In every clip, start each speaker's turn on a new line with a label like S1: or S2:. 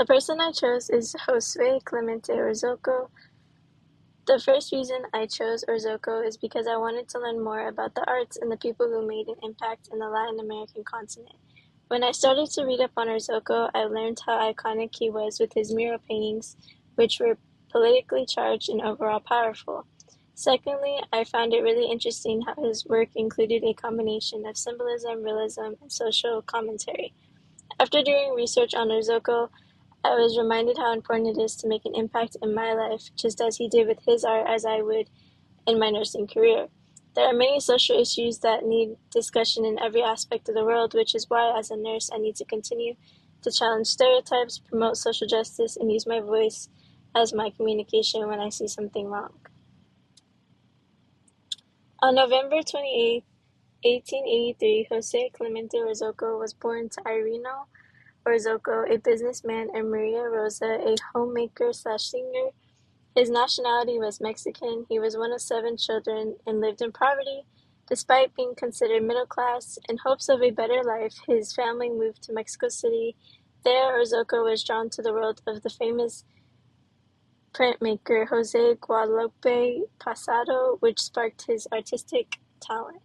S1: The person I chose is Josue Clemente Orozco. The first reason I chose Orozco is because I wanted to learn more about the arts and the people who made an impact in the Latin American continent. When I started to read up on Orozco, I learned how iconic he was with his mural paintings, which were politically charged and overall powerful. Secondly, I found it really interesting how his work included a combination of symbolism, realism, and social commentary. After doing research on Orozco, I was reminded how important it is to make an impact in my life, just as he did with his art as I would in my nursing career. There are many social issues that need discussion in every aspect of the world, which is why, as a nurse, I need to continue to challenge stereotypes, promote social justice, and use my voice as my communication when I see something wrong. On November 28, 1883, Jose Clemente Orozco was born to Irino Orozco, a businessman, and Maria Rosa, a homemaker/singer. His nationality was Mexican. He was one of 7 children and lived in poverty. Despite being considered middle class, in hopes of a better life, his family moved to Mexico City. There, Orozco was drawn to the world of the famous printmaker Jose Guadalupe Pasado, which sparked his artistic talent.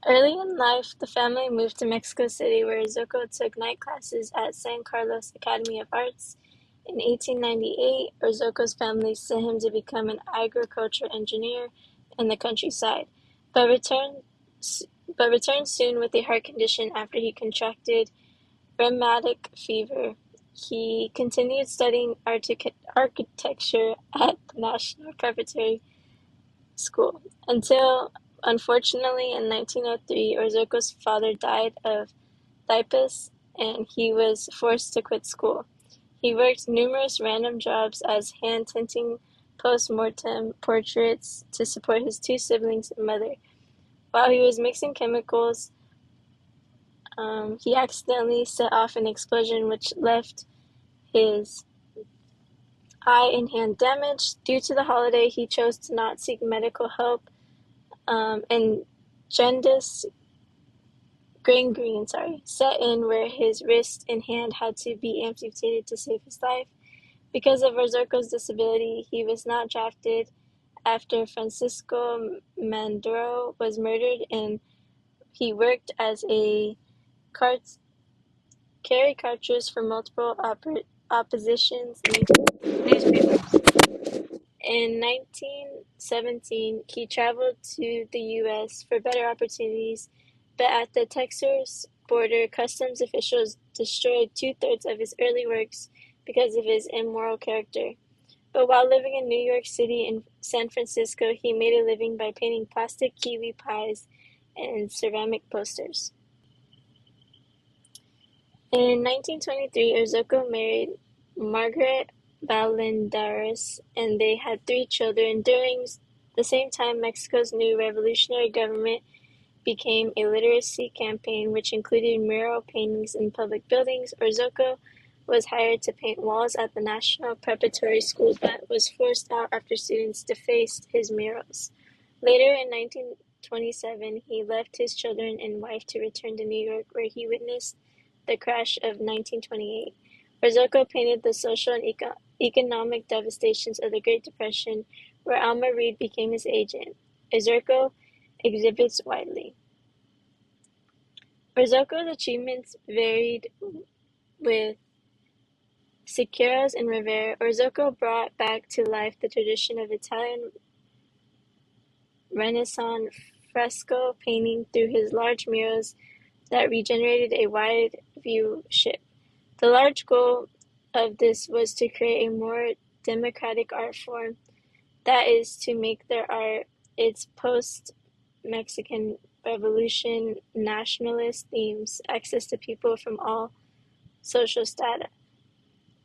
S1: Early in life, the family moved to Mexico City, where Orozco took night classes at San Carlos Academy of Arts. In 1898, Orozco's family sent him to become an agriculture engineer in the countryside, but returned soon with a heart condition after he contracted rheumatic fever. He continued studying architecture at the National Preparatory School until, unfortunately, in 1903, Orozco's father died of typhus and he was forced to quit school. He worked numerous random jobs as hand-tinting post-mortem portraits to support his 2 siblings and mother. While he was mixing chemicals, he accidentally set off an explosion which left his eye and hand damaged. Due to the holiday, he chose to not seek medical help, and jaundice gangrene set in where his wrist and hand had to be amputated to save his life. Because of Orozco's disability, he was not drafted after Francisco Madero was murdered, and he worked as a caricaturist for multiple opposition newspapers. In 1917, he traveled to the U.S. for better opportunities, but at the Texas border, customs officials destroyed 2/3 of his early works because of his immoral character. But while living in New York City and San Francisco, he made a living by painting plastic kiwi pies and ceramic posters. In 1923, Orozco married Margaret Valladares, and they had 3 children. During the same time, Mexico's new revolutionary government became a literacy campaign, which included mural paintings in public buildings. Orozco was hired to paint walls at the National Preparatory School, but was forced out after students defaced his murals. Later in 1927, he left his children and wife to return to New York, where he witnessed the crash of 1928. Orozco painted the social and economic devastations of the Great Depression, where Alma Reed became his agent. Orozco exhibits widely. Orozco's achievements varied with Siqueiros and Rivera. Orozco brought back to life the tradition of Italian Renaissance fresco painting through his large murals that regenerated a wide viewship. The large goal of this was to create a more democratic art form, that is, to make their art its post-Mexican Revolution nationalist themes, access to people from all social strata.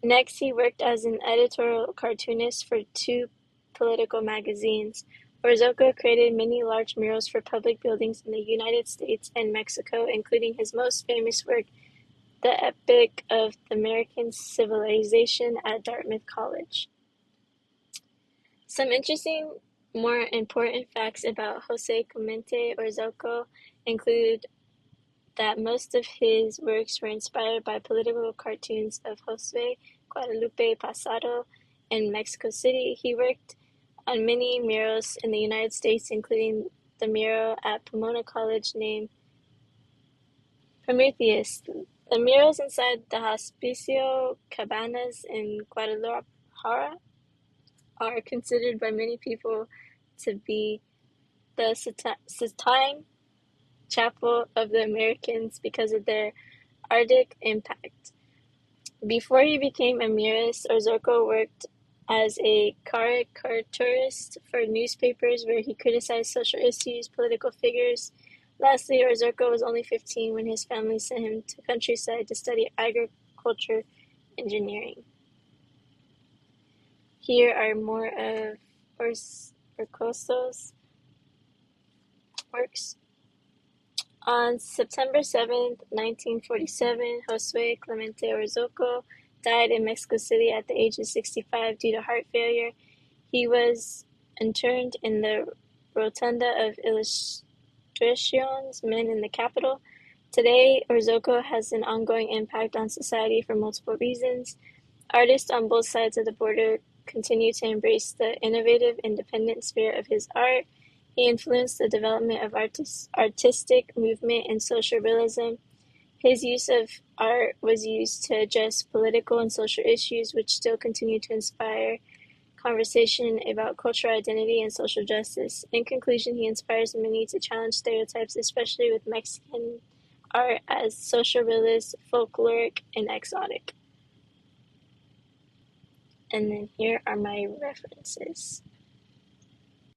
S1: Next, he worked as an editorial cartoonist for 2 political magazines. Orozco created many large murals for public buildings in the United States and Mexico, including his most famous work, The Epic of the American Civilization at Dartmouth College. Some interesting, more important facts about Jose Clemente Orozco include that most of his works were inspired by political cartoons of Josue Guadalupe Pasado in Mexico City. He worked on many murals in the United States, including the mural at Pomona College named Prometheus. The murals inside the Hospicio Cabanas in Guadalajara are considered by many people to be the Sistine Chapel of the Americans because of their Arctic impact. Before he became a muralist, Orozco worked as a caricaturist for newspapers where he criticized social issues, political figures. Lastly, Orozco was only 15 when his family sent him to countryside to study agriculture engineering. Here are more of Orozco's works. On September 7, 1947, Josue Clemente Orozco died in Mexico City at the age of 65 due to heart failure. He was interned in the Rotunda of Ilustracion's Men in the Capital. Today, Orozco has an ongoing impact on society for multiple reasons. Artists on both sides of the border continue to embrace the innovative, independent spirit of his art. He influenced the development of artistic movement and social realism. His use of art was used to address political and social issues, which still continue to inspire conversation about cultural identity and social justice. In conclusion, he inspires many to challenge stereotypes, especially with Mexican art as social realist, folkloric, and exotic. And then here are my references.